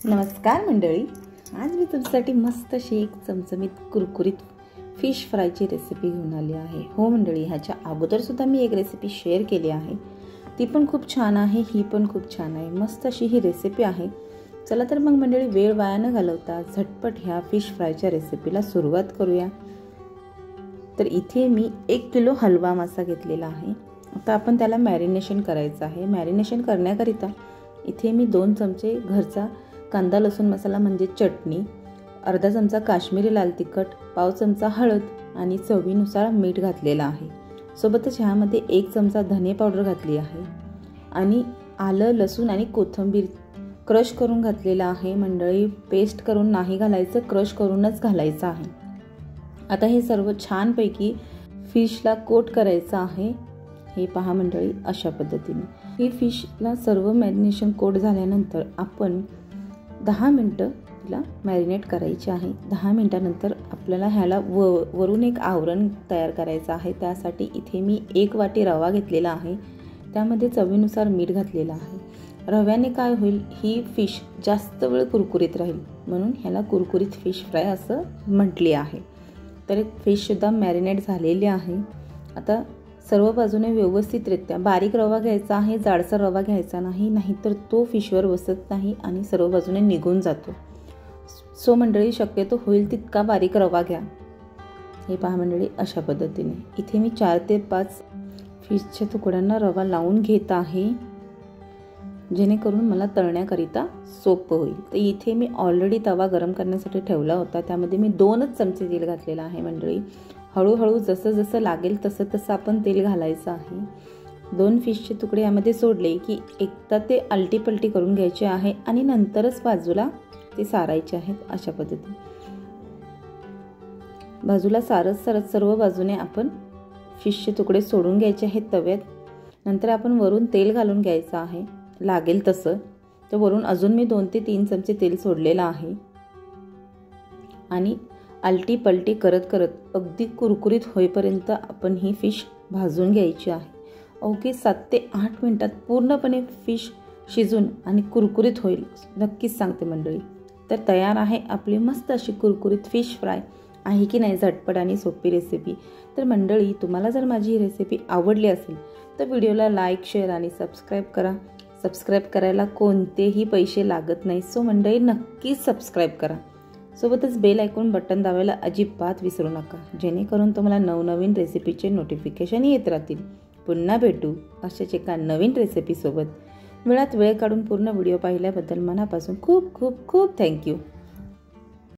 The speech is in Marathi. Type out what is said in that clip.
नमस्कार मंडळी, आज मी तुमच्यासाठी मस्त अशी एक चमचमीत कुरकुरीत फिश फ्रायची रेसिपी घेऊन आली आहे। हो मंडळी, ह्याच्या अगोदर सुद्धा मी एक रेसिपी शेअर केली आहे, ती पण खूप छान आहे, ही पण खूप छान आहे। मस्त अशी ही रेसिपी आहे। चला तर मग मंडळी, वेळ वाया न घालवता झटपट ह्या फिश फ्रायच्या रेसिपीला सुरुवात करूया। तर इथे मी 1 किलो हलवा मासा घेतलेला आहे। आता आपण त्याला मॅरिनेशन करायचं आहे। मॅरिनेशन करण्याकरिता इथे मी 2 चमचे घरचा कांदा लसूण मसाला म्हणजे चटणी, अर्धा चमचा काश्मीरी लाल तिखट, पाव चमचा हळद आणि चवीनुसार मीठ घातलेला आहे। सोबतच ह्यामध्ये 1 चमचा धने पावडर घातली आहे आणि आलं लसूण आणि कोथिंबीर क्रश करून घातलेला आहे। मंडळी, पेस्ट करून नाही घालायचं, क्रश करूनच घालायचं आहे। आता हे सर्व छानपैकी फिशला कोट करायचं आहे। हे पहा मंडळी, अशा पद्धतीने ही फिशला सर्व मॅरिनेशन कोट झाल्यानंतर आपण 10 मिनिटं तिला मॅरिनेट करायची आहे। 10 मिनिटानंतर आपल्याला ह्याला वरून एक आवरण तयार करायचं आहे। त्यासाठी इथे मी 1 वाटी रवा घेतलेला आहे, त्यामध्ये चवीनुसार मीठ घातलेलं आहे। रव्याने काय होईल, ही फिश जास्त वेळ कुरकुरीत राहील, म्हणून ह्याला कुरकुरीत फिश फ्राय असं म्हटले आहे। तर फिशसुद्धा मॅरिनेट झालेली आहे। आता सर्व बाजूने व्यवस्थितरित्या बारीक रवा घ्यायचा आहे, जाडसर रवा घ्यायचा नाही, नाहीतर तो फिशवर बसत नाही आणि सर्व बाजूने निघून जातो। सो मंडळी, शक्यतो होईल तितका बारीक रवा घ्या। हे पहा मंडळी, अशा पद्धतीने इथे मी 4 ते 5 फिशच्या तुकड्यांना रवा लावून घेत आहे, जेणेकरून मला तळण्याकरिता सोपं होईल। तर इथे मी ऑलरेडी तवा गरम करण्यासाठी ठेवला होता, त्यामध्ये मी 2च चमचे तेल घातलेलं आहे। मंडळी, हळूहळू जसं जसं लागेल तसं तसं आपण तेल घालायचं आहे। 2 फिशचे तुकडे यामध्ये सोडले की एकदा ते आलटी पलटी करून घ्यायचे आहे आणि नंतरच बाजूला ते सारायचे आहेत। अशा पद्धतीने बाजूला सारत सर्व बाजूने आपण फिशचे तुकडे सोडून घ्यायचे आहेत तव्यात। नंतर आपण वरून तेल घालून घ्यायचं आहे लागेल तसं। तर वरून अजून मी 2 ते 3 चमचे तेल सोडलेलं आहे आणि आलटी पलटी करत करत अगदी कुरकुरीत होईपर्यंत आपण ही फिश भाजून घ्यायची आहे। अवघी 7 ते 8 मिनिटात पूर्णपणे फिश शिजून आणि कुरकुरीत होईल, नक्कीच सांगते मंडळी। तर तयार आहे आपली मस्त अशी कुरकुरीत फिश फ्राय। आहे की नाही झटपट आणि सोपी रेसिपी। तर मंडळी, तुम्हाला जर माझी ही रेसिपी आवडली असेल तर व्हिडिओला लाईक, शेअर आणि सबस्क्राईब करा। सबस्क्राईब करायला कोणतेही पैसे लागत नाही, सो मंडळी नक्कीच सबस्क्राईब करा। सोबतच बेल आयकॉन बटन दाबायला अजिबात विसरू नका, जेणेकरून तुम्हाला नवनवीन रेसिपीचे नोटिफिकेशन येत राहतील। पुन्हा भेटू अशाच एका नवीन रेसिपीसोबत। वेळात वेळ काढून पूर्ण व्हिडिओ पाहिल्याबद्दल मनापासून खूप खूप खूप थँक्यू।